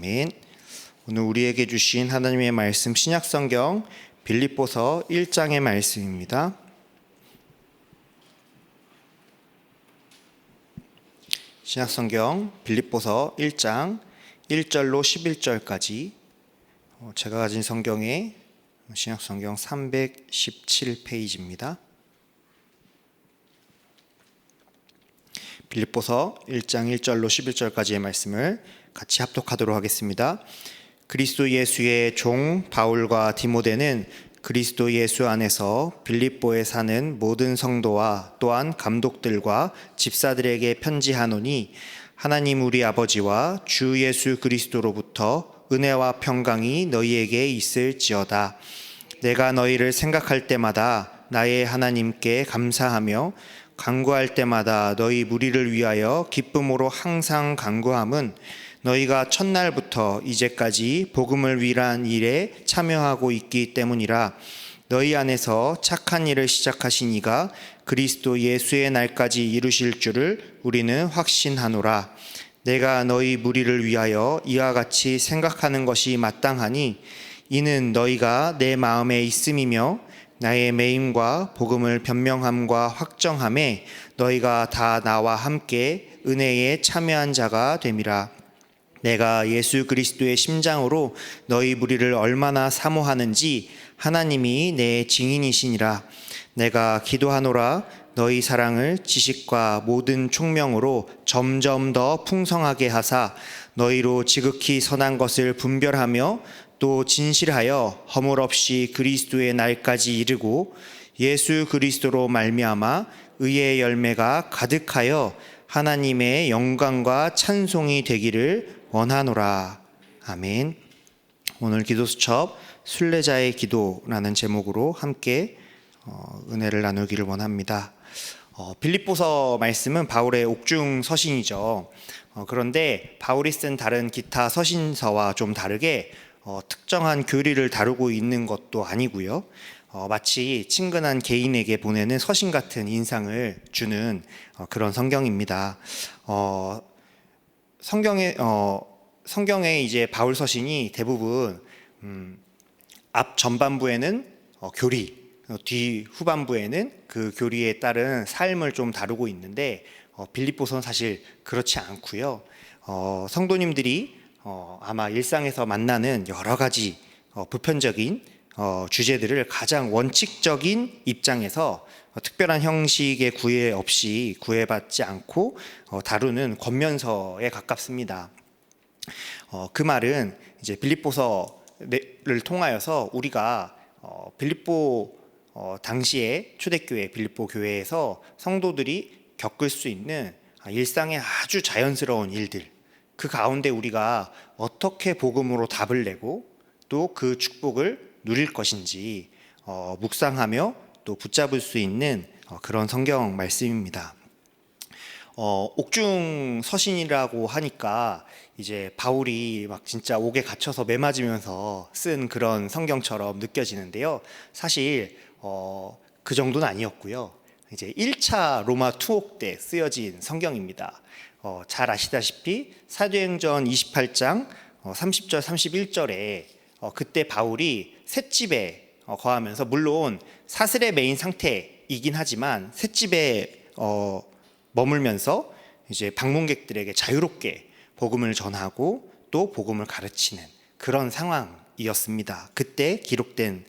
아멘. 오늘 우리에게 주신 하나님의 말씀 신약성경 빌립보서 1장의 말씀입니다. 신약성경 빌립보서 1장 1절로 11절까지 제가 가진 성경의 신약성경 317페이지입니다. 빌립보서 1장 1절로 11절까지의 말씀을 같이 합독하도록 하겠습니다. 그리스도 예수의 종 바울과 디모데는 그리스도 예수 안에서 빌립보에 사는 모든 성도와 또한 감독들과 집사들에게 편지하노니, 하나님 우리 아버지와 주 예수 그리스도로부터 은혜와 평강이 너희에게 있을지어다. 내가 너희를 생각할 때마다 나의 하나님께 감사하며 간구할 때마다 너희 무리를 위하여 기쁨으로 항상 간구함은, 너희가 첫날부터 이제까지 복음을 위한 일에 참여하고 있기 때문이라. 너희 안에서 착한 일을 시작하신 이가 그리스도 예수의 날까지 이루실 줄을 우리는 확신하노라. 내가 너희 무리를 위하여 이와 같이 생각하는 것이 마땅하니, 이는 너희가 내 마음에 있음이며 나의 매임과 복음을 변명함과 확정함에 너희가 다 나와 함께 은혜에 참여한 자가 됨이라. 내가 예수 그리스도의 심장으로 너희 무리를 얼마나 사모하는지 하나님이 내 증인이시니라. 내가 기도하노라. 너희 사랑을 지식과 모든 총명으로 점점 더 풍성하게 하사 너희로 지극히 선한 것을 분별하며 또 진실하여 허물 없이 그리스도의 날까지 이르고, 예수 그리스도로 말미암아 의의 열매가 가득하여 하나님의 영광과 찬송이 되기를 원하노라. 아멘. 오늘 기도수첩 순례자의 기도라는 제목으로 함께 은혜를 나누기를 원합니다. 빌립보서 말씀은 바울의 옥중 서신이죠. 그런데 바울이 쓴 다른 기타 서신서와 좀 다르게 특정한 교리를 다루고 있는 것도 아니고요. 마치 친근한 개인에게 보내는 서신 같은 인상을 주는 그런 성경입니다. 성경에 이제 바울 서신이 대부분 앞 전반부에는 교리, 뒤 후반부에는 그 교리에 따른 삶을 좀 다루고 있는데, 빌립보서는 사실 그렇지 않고요. 성도님들이 아마 일상에서 만나는 여러 가지 보편적인 주제들을 가장 원칙적인 입장에서 특별한 형식의 구애 없이 구애받지 않고 다루는 권면서에 가깝습니다. 그 말은 이제 빌립보서를 통하여서 우리가 빌립보 당시에 초대교회 빌립보 교회에서 성도들이 겪을 수 있는 일상의 아주 자연스러운 일들, 그 가운데 우리가 어떻게 복음으로 답을 내고 또 그 축복을 누릴 것인지 묵상하며 또 붙잡을 수 있는 그런 성경 말씀입니다. 옥중 서신이라고 하니까 이제 바울이 막 진짜 옥에 갇혀서 매맞으면서 쓴 그런 성경처럼 느껴지는데요. 사실 그 정도는 아니었고요. 이제 1차 로마 투옥 때 쓰여진 성경입니다. 잘 아시다시피 사도행전 28장 30절 31절에 그때 바울이 셋집에 거하면서, 물론 사슬에 매인 상태이긴 하지만 셋집에 머물면서 이제 방문객들에게 자유롭게 복음을 전하고 또 복음을 가르치는 그런 상황이었습니다. 그때 기록된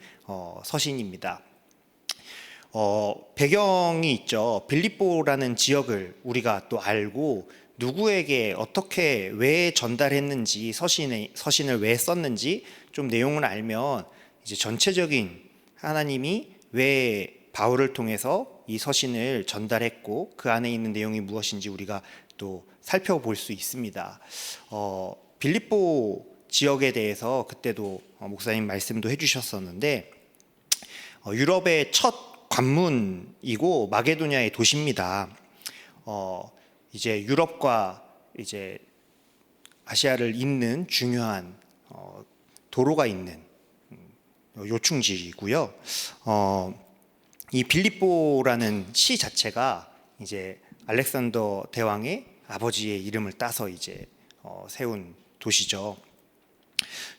서신입니다. 배경이 있죠. 빌립보라는 지역을 우리가 또 알고, 누구에게 어떻게 왜 전달했는지, 서신을 왜 썼는지 좀 내용을 알면 이제 전체적인 하나님이 왜 바울을 통해서 이 서신을 전달했고 그 안에 있는 내용이 무엇인지 우리가 또 살펴볼 수 있습니다. 빌립보 지역에 대해서 그때도 목사님 말씀도 해주셨었는데, 유럽의 첫 관문이고 마게도냐의 도시입니다. 이제 유럽과 이제 아시아를 잇는 중요한 도로가 있는 요충지이고요. 이 빌립보라는 시 자체가 이제 알렉산더 대왕의 아버지의 이름을 따서 이제 세운 도시죠.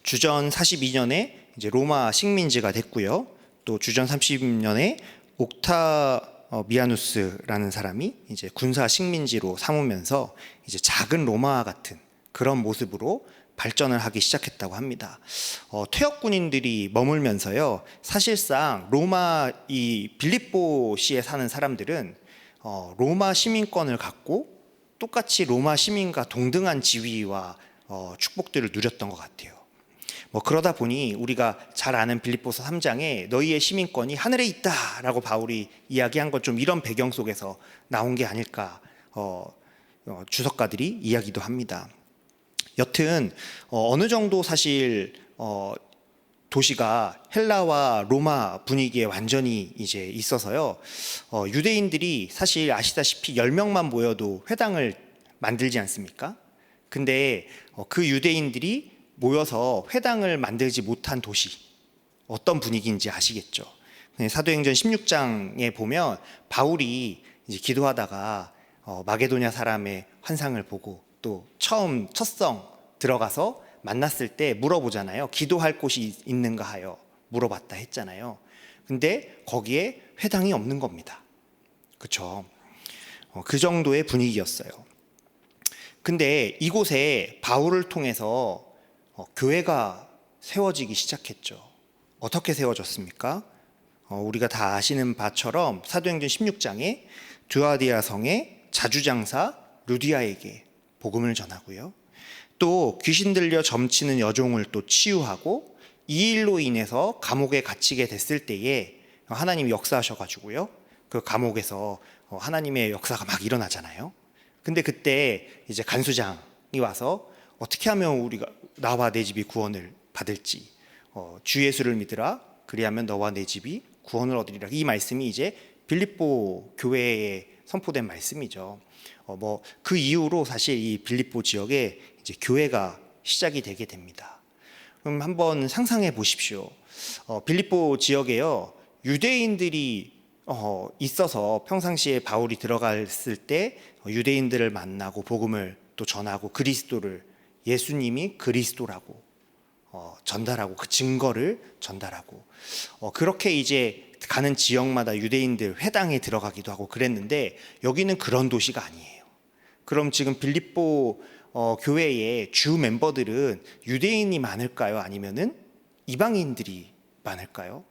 주전 42년에 이제 로마 식민지가 됐고요. 또 주전 30년에 옥타미아누스라는 사람이 이제 군사 식민지로 삼으면서 이제 작은 로마와 같은 그런 모습으로 발전을 하기 시작했다고 합니다. 퇴역군인들이 머물면서요, 사실상 로마 이 빌립보시에 사는 사람들은 로마 시민권을 갖고 똑같이 로마 시민과 동등한 지위와 축복들을 누렸던 것 같아요. 그러다 보니 우리가 잘 아는 빌립보서 3장에 너희의 시민권이 하늘에 있다라고 바울이 이야기한 건 좀 이런 배경 속에서 나온 게 아닐까 주석가들이 이야기도 합니다. 여튼 어느 정도 사실 도시가 헬라와 로마 분위기에 완전히 이제 있어서요, 유대인들이 사실 아시다시피 10명만 모여도 회당을 만들지 않습니까? 근데 그 유대인들이 모여서 회당을 만들지 못한 도시, 어떤 분위기인지 아시겠죠? 사도행전 16장에 보면 바울이 이제 기도하다가 마게도냐 사람의 환상을 보고 또 처음 첫성 들어가서 만났을 때 물어보잖아요. 기도할 곳이 있는가 하여 물어봤다 했잖아요. 근데 거기에 회당이 없는 겁니다. 그렇죠? 그 정도의 분위기였어요. 근데 이곳에 바울을 통해서 교회가 세워지기 시작했죠. 어떻게 세워졌습니까? 우리가 다 아시는 바처럼 사도행전 16장에 드아디아 성의 자주장사 루디아에게 복음을 전하고요. 또 귀신 들려 점치는 여종을 또 치유하고 이 일로 인해서 감옥에 갇히게 됐을 때에 하나님이 역사하셔가지고요, 그 감옥에서 하나님의 역사가 막 일어나잖아요. 근데 그때 이제 간수장이 와서 어떻게 하면 우리가 나와 내 집이 구원을 받을지, 주 예수를 믿으라 그리하면 너와 내 집이 구원을 얻으리라, 이 말씀이 이제 빌립보 교회에 선포된 말씀이죠. 그 이후로 사실 이 빌립보 지역에 이제 교회가 시작이 되게 됩니다. 그럼 한번 상상해 보십시오. 빌립보 지역에요, 유대인들이 있어서 평상시에 바울이 들어갔을 때 유대인들을 만나고 복음을 또 전하고 그리스도를, 예수님이 그리스도라고 전달하고 그 증거를 전달하고, 그렇게 이제 가는 지역마다 유대인들 회당에 들어가기도 하고 그랬는데 여기는 그런 도시가 아니에요. 그럼 지금 빌립보 교회의 주 멤버들은 유대인이 많을까요? 아니면은 이방인들이 많을까요?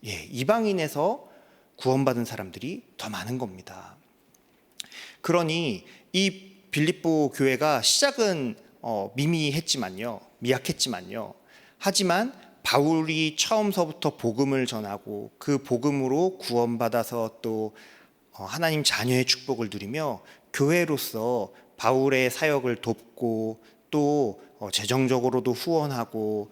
예, 이방인에서 구원받은 사람들이 더 많은 겁니다. 그러니 이 빌립보 교회가 시작은 미약했지만요. 하지만 바울이 처음서부터 복음을 전하고 그 복음으로 구원받아서 또 하나님 자녀의 축복을 누리며 교회로서 바울의 사역을 돕고 또 재정적으로도 후원하고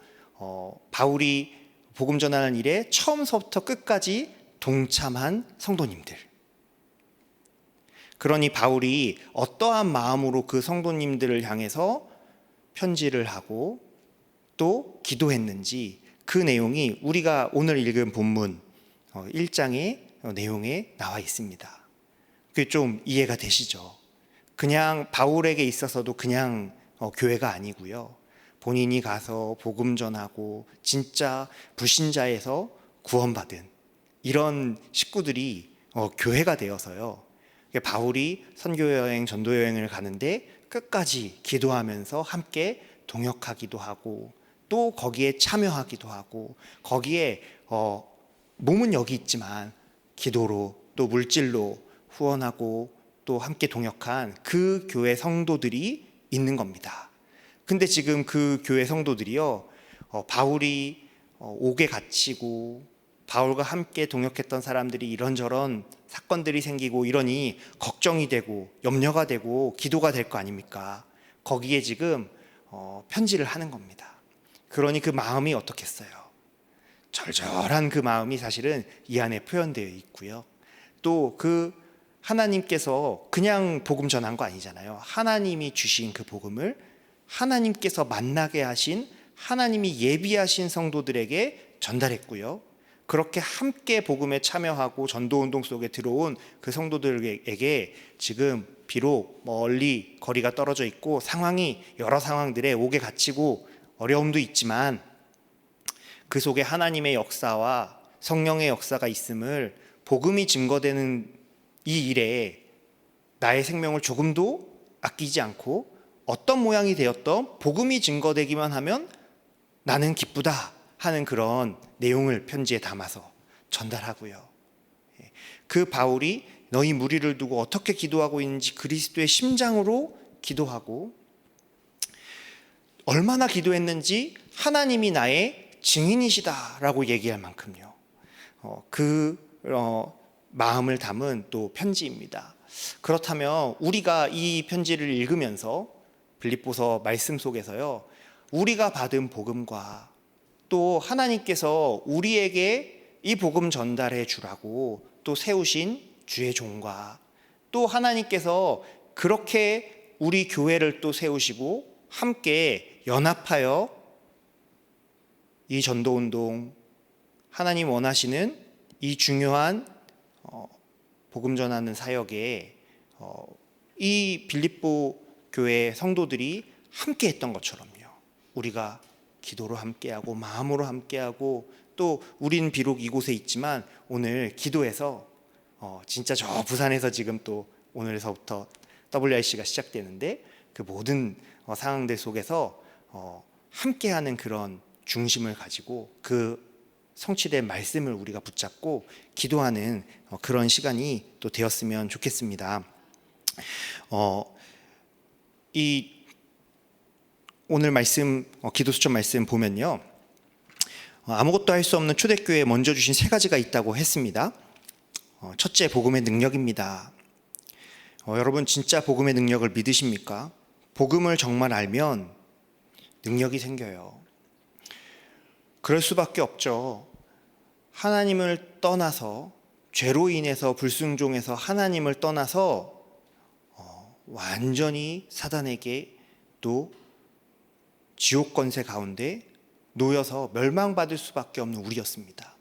바울이 복음 전하는 일에 처음서부터 끝까지 동참한 성도님들. 그러니 바울이 어떠한 마음으로 그 성도님들을 향해서 편지를 하고 또 기도했는지 그 내용이 우리가 오늘 읽은 본문 1장의 내용에 나와 있습니다. 그게 좀 이해가 되시죠? 그냥 바울에게 있어서도 그냥 교회가 아니고요, 본인이 가서 복음 전하고 진짜 불신자에서 구원받은 이런 식구들이 교회가 되어서요, 바울이 선교여행, 전도여행을 가는데 끝까지 기도하면서 함께 동역하기도 하고 또 거기에 참여하기도 하고, 거기에 몸은 여기 있지만 기도로 또 물질로 후원하고 또 함께 동역한 그 교회 성도들이 있는 겁니다. 근데 지금 그 교회 성도들이요, 바울이 옥에 갇히고 바울과 함께 동역했던 사람들이 이런저런 사건들이 생기고 이러니 걱정이 되고 염려가 되고 기도가 될 거 아닙니까? 거기에 지금 편지를 하는 겁니다. 그러니 그 마음이 어떻겠어요? 절절한 그 마음이 사실은 이 안에 표현되어 있고요. 또 그 하나님께서 그냥 복음 전한 거 아니잖아요. 하나님이 주신 그 복음을 하나님께서 만나게 하신, 하나님이 예비하신 성도들에게 전달했고요. 그렇게 함께 복음에 참여하고 전도운동 속에 들어온 그 성도들에게 지금 비록 멀리 거리가 떨어져 있고 상황이 여러 상황들에 옥에 갇히고 어려움도 있지만 그 속에 하나님의 역사와 성령의 역사가 있음을 복음이 증거되는 이 일에 나의 생명을 조금도 아끼지 않고 어떤 모양이 되었던 복음이 증거되기만 하면 나는 기쁘다 하는 그런 내용을 편지에 담아서 전달하고요. 그 바울이 너희 무리를 두고 어떻게 기도하고 있는지 그리스도의 심장으로 기도하고 얼마나 기도했는지 하나님이 나의 증인이시다라고 얘기할 만큼요. 마음을 담은 또 편지입니다. 그렇다면 우리가 이 편지를 읽으면서 빌립보서 말씀 속에서요, 우리가 받은 복음과 또 하나님께서 우리에게 이 복음 전달해 주라고 또 세우신 주의 종과 또 하나님께서 그렇게 우리 교회를 또 세우시고 함께 연합하여 이 전도운동, 하나님 원하시는 이 중요한 복음 전하는 사역에 이 빌립보 교회 성도들이 함께 했던 것처럼요, 우리가 기도로 함께하고 마음으로 함께하고 또 우린 비록 이곳에 있지만 오늘 기도해서 진짜 저 부산에서 지금 또 오늘서부터 WRC가 시작되는데 그 모든 상황들 속에서 함께하는 그런 중심을 가지고 그 성취된 말씀을 우리가 붙잡고 기도하는 그런 시간이 또 되었으면 좋겠습니다. 이 오늘 말씀 기도 수첩 말씀 보면요, 아무것도 할 수 없는 초대교회에 먼저 주신 세 가지가 있다고 했습니다. 첫째, 복음의 능력입니다. 여러분 진짜 복음의 능력을 믿으십니까? 복음을 정말 알면 능력이 생겨요. 그럴 수밖에 없죠. 하나님을 떠나서 죄로 인해서 불순종해서 하나님을 떠나서 완전히 사단에게 또 지옥 권세 가운데 놓여서 멸망받을 수밖에 없는 우리였습니다.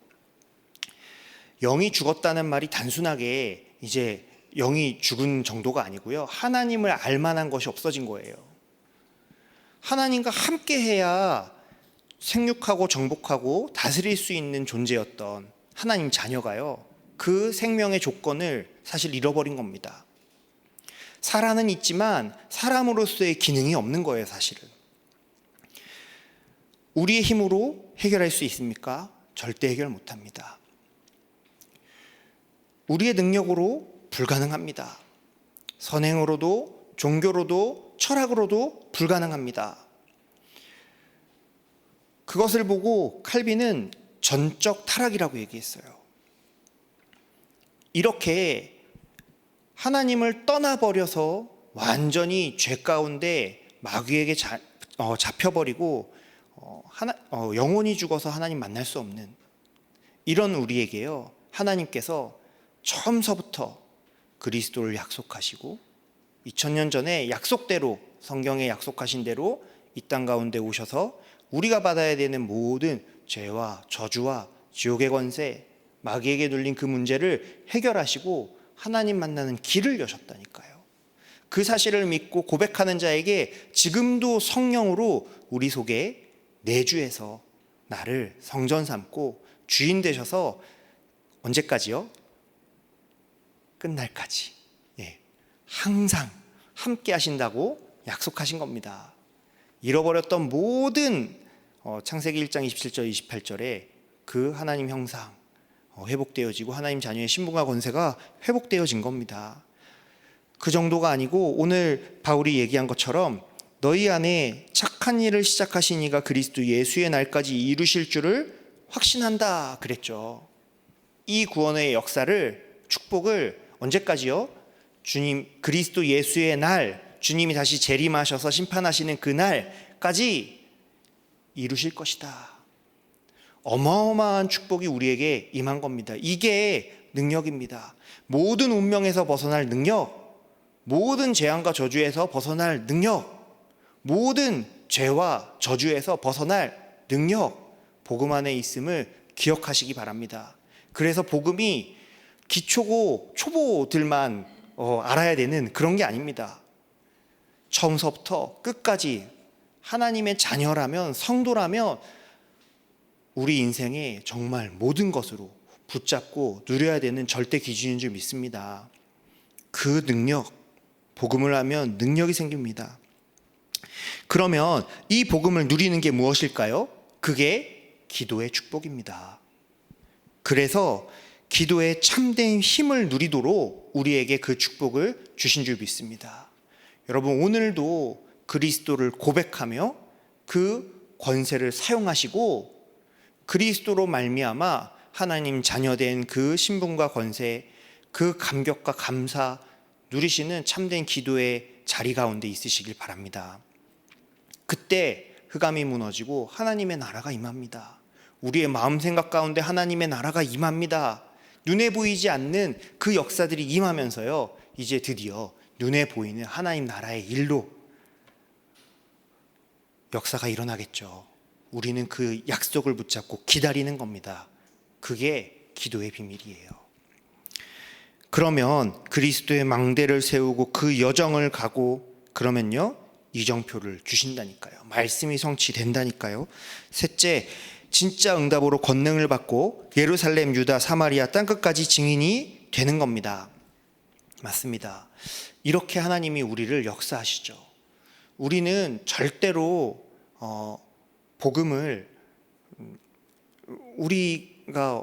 영이 죽었다는 말이 단순하게 이제 영이 죽은 정도가 아니고요, 하나님을 알 만한 것이 없어진 거예요. 하나님과 함께 해야 생육하고 정복하고 다스릴 수 있는 존재였던 하나님 자녀가요, 그 생명의 조건을 사실 잃어버린 겁니다. 살아는 있지만 사람으로서의 기능이 없는 거예요. 사실은 우리의 힘으로 해결할 수 있습니까? 절대 해결 못합니다. 우리의 능력으로 불가능합니다. 선행으로도 종교로도 철학으로도 불가능합니다. 그것을 보고 칼빈은 전적 타락이라고 얘기했어요. 이렇게 하나님을 떠나버려서 완전히 죄 가운데 마귀에게 잡혀버리고 영원히 죽어서 하나님 만날 수 없는 이런 우리에게요, 하나님께서 처음서부터 그리스도를 약속하시고 2000년 전에 약속대로, 성경에 약속하신 대로 이 땅 가운데 오셔서 우리가 받아야 되는 모든 죄와 저주와 지옥의 권세, 마귀에게 눌린 그 문제를 해결하시고 하나님 만나는 길을 여셨다니까요. 그 사실을 믿고 고백하는 자에게 지금도 성령으로 우리 속에 내주해서 나를 성전 삼고 주인 되셔서 언제까지요? 끝날까지 항상 함께 하신다고 약속하신 겁니다. 잃어버렸던 모든 창세기 1장 27절 28절에 그 하나님 형상 회복되어지고 하나님 자녀의 신분과 권세가 회복되어진 겁니다. 그 정도가 아니고 오늘 바울이 얘기한 것처럼 너희 안에 착한 일을 시작하신 이가 그리스도 예수의 날까지 이루실 줄을 확신한다 그랬죠. 이 구원의 역사를, 축복을 언제까지요? 주님 그리스도 예수의 날, 주님이 다시 재림하셔서 심판하시는 그 날까지 이루실 것이다. 어마어마한 축복이 우리에게 임한 겁니다. 이게 능력입니다. 모든 운명에서 벗어날 능력, 모든 재앙과 저주에서 벗어날 능력, 모든 죄와 저주에서 벗어날 능력, 복음 안에 있음을 기억하시기 바랍니다. 그래서 복음이 기초고 초보들만 알아야 되는 그런 게 아닙니다. 처음서부터 끝까지 하나님의 자녀라면, 성도라면 우리 인생에 정말 모든 것으로 붙잡고 누려야 되는 절대 기준인 줄 믿습니다. 그 능력, 복음을 하면 능력이 생깁니다. 그러면 이 복음을 누리는 게 무엇일까요? 그게 기도의 축복입니다. 그래서 기도의 참된 힘을 누리도록 우리에게 그 축복을 주신 줄 믿습니다. 여러분, 오늘도 그리스도를 고백하며 그 권세를 사용하시고 그리스도로 말미암아 하나님 자녀된 그 신분과 권세, 그 감격과 감사 누리시는 참된 기도의 자리 가운데 있으시길 바랍니다. 그때 흑암이 무너지고 하나님의 나라가 임합니다. 우리의 마음 생각 가운데 하나님의 나라가 임합니다. 눈에 보이지 않는 그 역사들이 임하면서요, 이제 드디어 눈에 보이는 하나님 나라의 일로 역사가 일어나겠죠. 우리는 그 약속을 붙잡고 기다리는 겁니다. 그게 기도의 비밀이에요. 그러면 그리스도의 망대를 세우고 그 여정을 가고 그러면요, 이정표를 주신다니까요. 말씀이 성취된다니까요. 셋째, 진짜 응답으로 권능을 받고 예루살렘, 유다, 사마리아 땅끝까지 증인이 되는 겁니다. 맞습니다. 이렇게 하나님이 우리를 역사하시죠. 우리는 절대로 복음을 우리가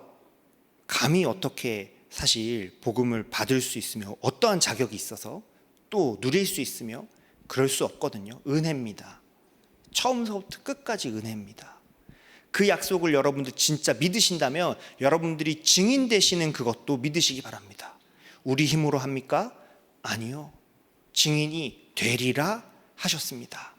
감히 어떻게 사실 복음을 받을 수 있으며 어떠한 자격이 있어서 또 누릴 수 있으며 그럴 수 없거든요. 은혜입니다. 처음서부터 끝까지 은혜입니다. 그 약속을 여러분들 진짜 믿으신다면 여러분들이 증인 되시는 그것도 믿으시기 바랍니다. 우리 힘으로 합니까? 아니요. 증인이 되리라 하셨습니다.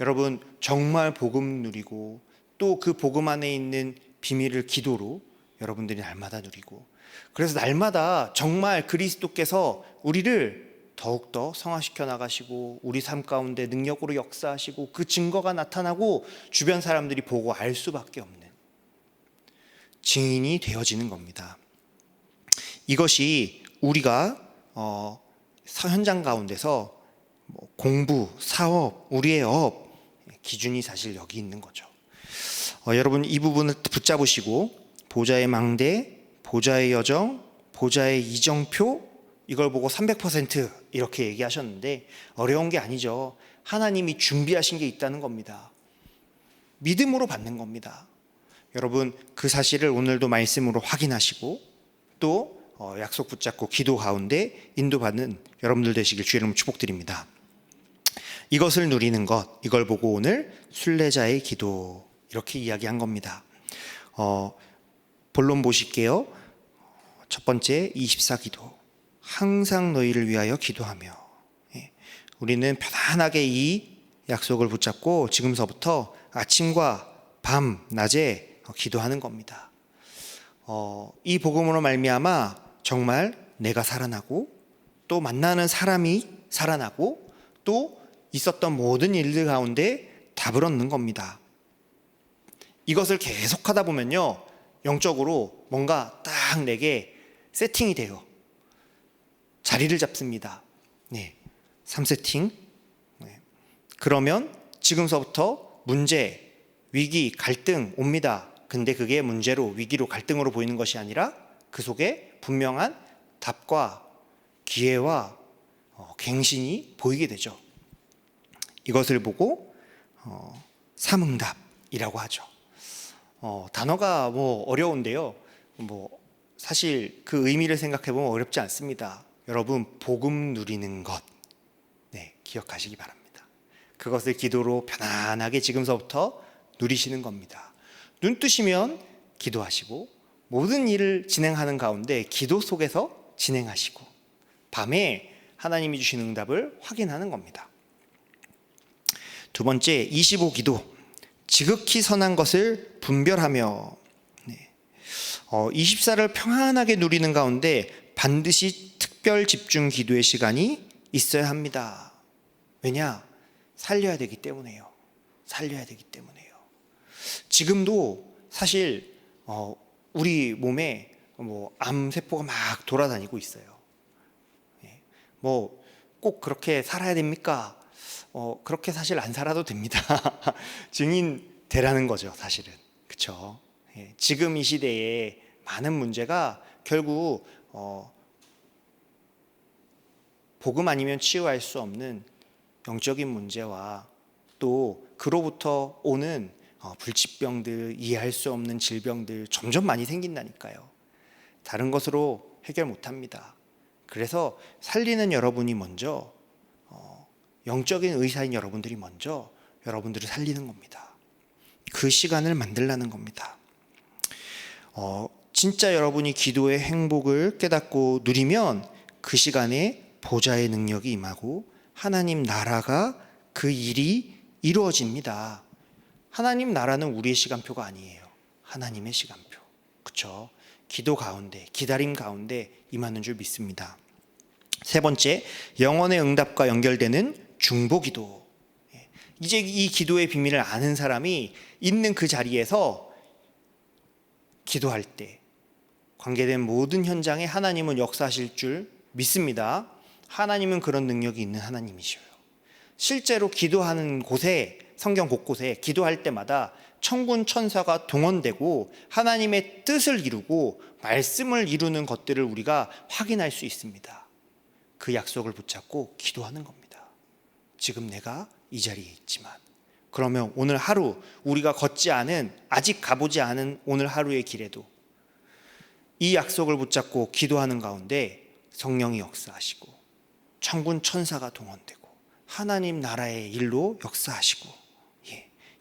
여러분, 정말 복음 누리고 또 그 복음 안에 있는 비밀을 기도로 여러분들이 날마다 누리고, 그래서 날마다 정말 그리스도께서 우리를 더욱더 성화시켜 나가시고 우리 삶 가운데 능력으로 역사하시고 그 증거가 나타나고 주변 사람들이 보고 알 수밖에 없는 증인이 되어지는 겁니다. 이것이 우리가 현장 가운데서 공부, 사업, 우리의 업 기준이 사실 여기 있는 거죠. 여러분, 이 부분을 붙잡으시고 보좌의 망대, 보좌의 여정, 보좌의 이정표, 이걸 보고 300% 이렇게 얘기하셨는데 어려운 게 아니죠. 하나님이 준비하신 게 있다는 겁니다. 믿음으로 받는 겁니다. 여러분, 그 사실을 오늘도 말씀으로 확인하시고 또 약속 붙잡고 기도 가운데 인도받는 여러분들 되시길 주의 이름으로 축복드립니다. 이것을 누리는 것, 이걸 보고 오늘 순례자의 기도 이렇게 이야기한 겁니다. 본론 보실게요. 첫 번째 24기도, 항상 너희를 위하여 기도하며. 우리는 편안하게 이 약속을 붙잡고 지금서부터 아침과 밤, 낮에 기도하는 겁니다. 이 복음으로 말미암아 정말 내가 살아나고 또 만나는 사람이 살아나고 또 있었던 모든 일들 가운데 답을 얻는 겁니다. 이것을 계속하다 보면요, 영적으로 뭔가 딱 내게 세팅이 돼요. 자리를 잡습니다. 3세팅. 그러면 지금서부터 문제, 위기, 갈등 옵니다. 근데 그게 문제로, 위기로, 갈등으로 보이는 것이 아니라 그 속에 분명한 답과 기회와 갱신이 보이게 되죠. 이것을 보고 삼응답이라고 하죠. 단어가 어려운데요. 사실 그 의미를 생각해 보면 어렵지 않습니다. 여러분, 복음 누리는 것, 기억하시기 바랍니다. 그것을 기도로 편안하게 지금서부터 누리시는 겁니다. 눈 뜨시면 기도하시고 모든 일을 진행하는 가운데 기도 속에서 진행하시고 밤에 하나님이 주신 응답을 확인하는 겁니다. 두 번째 25기도, 지극히 선한 것을 분별하며. 24를 평안하게 누리는 가운데 반드시 특별 집중 기도의 시간이 있어야 합니다. 왜냐? 살려야 되기 때문에요. 살려야 되기 때문에요. 지금도 사실 우리 몸에 암세포가 막 돌아다니고 있어요. 꼭 그렇게 살아야 됩니까? 그렇게 사실 안 살아도 됩니다. 증인 되라는 거죠, 사실은. 그렇죠? 예, 지금 이 시대에 많은 문제가 결국 복음 아니면 치유할 수 없는 영적인 문제와 또 그로부터 오는 불치병들, 이해할 수 없는 질병들 점점 많이 생긴다니까요. 다른 것으로 해결 못합니다. 그래서 살리는 여러분이 먼저, 영적인 의사인 여러분들이 먼저 여러분들을 살리는 겁니다. 그 시간을 만들라는 겁니다. 진짜 여러분이 기도의 행복을 깨닫고 누리면 그 시간에 보좌의 능력이 임하고 하나님 나라가 그 일이 이루어집니다. 하나님 나라는 우리의 시간표가 아니에요. 하나님의 시간표. 그렇죠? 기도 가운데, 기다림 가운데 임하는 줄 믿습니다. 세 번째, 영혼의 응답과 연결되는 중보기도. 이제 이 기도의 비밀을 아는 사람이 있는 그 자리에서 기도할 때 관계된 모든 현장에 하나님은 역사하실 줄 믿습니다. 하나님은 그런 능력이 있는 하나님이셔요. 실제로 기도하는 곳에, 성경 곳곳에 기도할 때마다 천군 천사가 동원되고 하나님의 뜻을 이루고 말씀을 이루는 것들을 우리가 확인할 수 있습니다. 그 약속을 붙잡고 기도하는 겁니다. 지금 내가 이 자리에 있지만, 그러면 오늘 하루 우리가 걷지 않은, 아직 가보지 않은 오늘 하루의 길에도 이 약속을 붙잡고 기도하는 가운데 성령이 역사하시고 천군 천사가 동원되고 하나님 나라의 일로 역사하시고,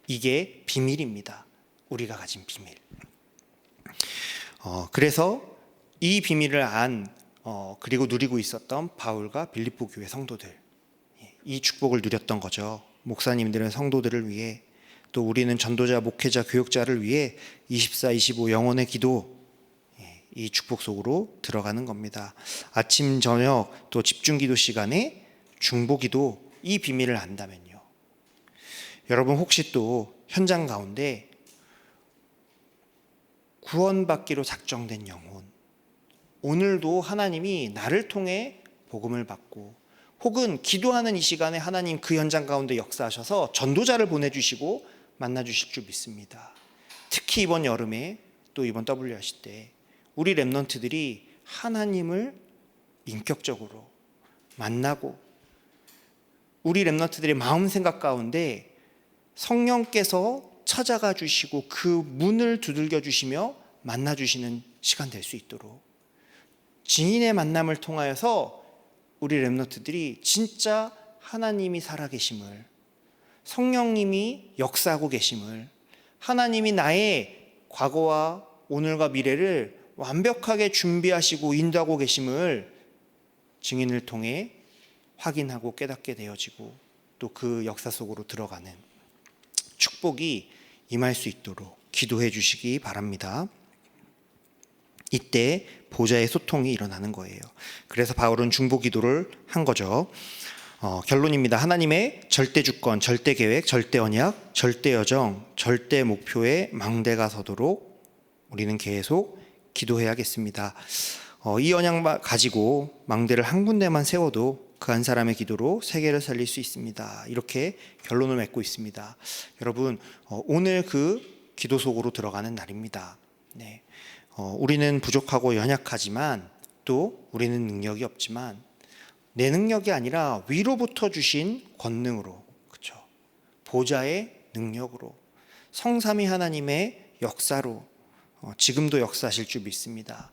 이게 비밀입니다. 우리가 가진 비밀. 그래서 이 비밀을 그리고 누리고 있었던 바울과 빌립보 교회 성도들, 이 축복을 누렸던 거죠. 목사님들은 성도들을 위해, 또 우리는 전도자, 목회자, 교육자를 위해 24, 25 영혼의 기도, 이 축복 속으로 들어가는 겁니다. 아침, 저녁, 또 집중기도 시간에 중보기도, 이 비밀을 안다면요, 여러분 혹시 또 현장 가운데 구원받기로 작정된 영혼, 오늘도 하나님이 나를 통해 복음을 받고, 혹은 기도하는 이 시간에 하나님 그 현장 가운데 역사하셔서 전도자를 보내주시고 만나주실 줄 믿습니다. 특히 이번 여름에, 또 이번 WRC 때 우리 렘넌트들이 하나님을 인격적으로 만나고, 우리 렘넌트들의 마음 생각 가운데 성령께서 찾아가 주시고 그 문을 두들겨 주시며 만나 주시는 시간 될 수 있도록, 증인의 만남을 통하여서 우리 렘넌트들이 진짜 하나님이 살아계심을, 성령님이 역사하고 계심을, 하나님이 나의 과거와 오늘과 미래를 완벽하게 준비하시고 인도하고 계심을 증인을 통해 확인하고 깨닫게 되어지고, 또 그 역사 속으로 들어가는 축복이 임할 수 있도록 기도해 주시기 바랍니다. 이때 보좌의 소통이 일어나는 거예요. 그래서 바울은 중보기도를 한 거죠. 결론입니다. 하나님의 절대 주권, 절대 계획, 절대 언약, 절대 여정, 절대 목표에 망대가 서도록 우리는 계속 기도해야겠습니다. 이 언약 가지고 망대를 한 군데만 세워도 그 한 사람의 기도로 세계를 살릴 수 있습니다. 이렇게 결론을 맺고 있습니다. 여러분, 오늘 그 기도 속으로 들어가는 날입니다. 네. 우리는 부족하고 연약하지만, 또 우리는 능력이 없지만, 내 능력이 아니라 위로부터 주신 권능으로, 그렇죠? 보좌의 능력으로, 성삼위 하나님의 역사로 지금도 역사하실 줄 믿습니다.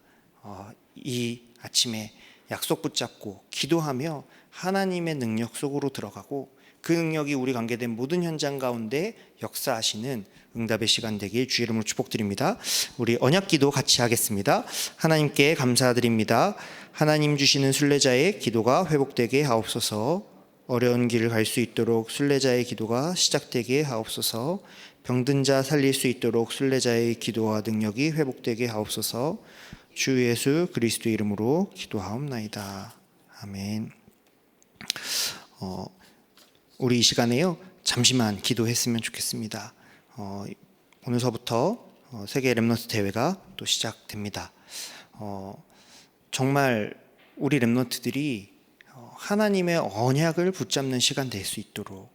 이 아침에 약속 붙잡고 기도하며 하나님의 능력 속으로 들어가고, 그 능력이 우리 관계된 모든 현장 가운데 역사하시는 응답의 시간 되길 주의 이름으로 축복드립니다. 우리 언약기도 같이 하겠습니다. 하나님께 감사드립니다. 하나님 주시는 순례자의 기도가 회복되게 하옵소서. 어려운 길을 갈 수 있도록 순례자의 기도가 시작되게 하옵소서. 병든 자 살릴 수 있도록 순례자의 기도와 능력이 회복되게 하옵소서. 주 예수 그리스도 이름으로 기도하옵나이다. 아멘. 우리 이 시간에요, 잠시만 기도했으면 좋겠습니다. 오늘서부터 세계 렘넌트 대회가 또 시작됩니다. 정말 우리 렘넌트들이 하나님의 언약을 붙잡는 시간 될 수 있도록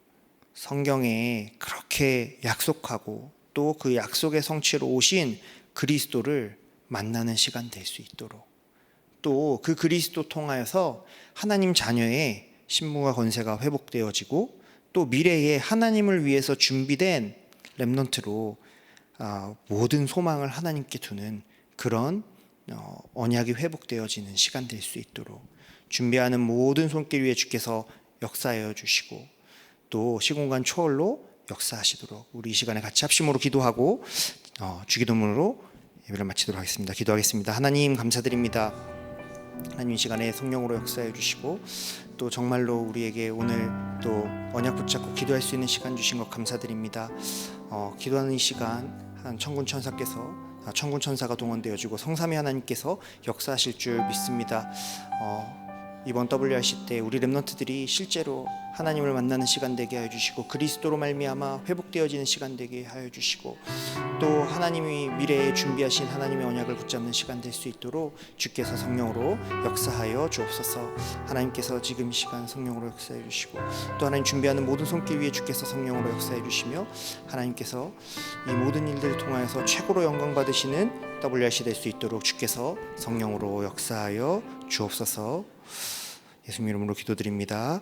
성경에 그렇게 약속하고 또 그 약속의 성취로 오신 그리스도를 만나는 시간 될 수 있도록 또 그 그리스도 통하여서 하나님 자녀의 신분과 권세가 회복되어지고 또 미래에 하나님을 위해서 준비된 렘넌트로 모든 소망을 하나님께 두는 그런 언약이 회복되어지는 시간 될 수 있도록 준비하는 모든 손길 위에 주께서 역사하여 주시고 또 시공간 초월로 역사하시도록 우리 이 시간에 같이 합심으로 기도하고 주기도문으로 예배를 마치도록 하겠습니다. 기도하겠습니다. 하나님 감사드립니다. 하나님 이 시간에 성령으로 역사해 주시고 또 정말로 우리에게 오늘 또 언약 붙잡고 기도할 수 있는 시간 주신 것 감사드립니다. 기도하는 이 시간 한 천군 천사가 동원되어지고 성삼위 하나님께서 역사하실 줄 믿습니다. 이번 WRC 때 우리 렘넌트들이 실제로 하나님을 만나는 시간 되게 하여 주시고 그리스도로 말미암아 회복되어지는 시간 되게 하여 주시고 또 하나님이 미래에 준비하신 하나님의 언약을 붙잡는 시간 될 수 있도록 주께서 성령으로 역사하여 주옵소서. 하나님께서 지금 이 시간 성령으로 역사해 주시고 또 하나님 준비하는 모든 손길 위에 주께서 성령으로 역사해 주시며 하나님께서 이 모든 일들을 통하여서 최고로 영광 받으시는 WRC 될 수 있도록 주께서 성령으로 역사하여 주옵소서. 예수님 이름으로 기도드립니다.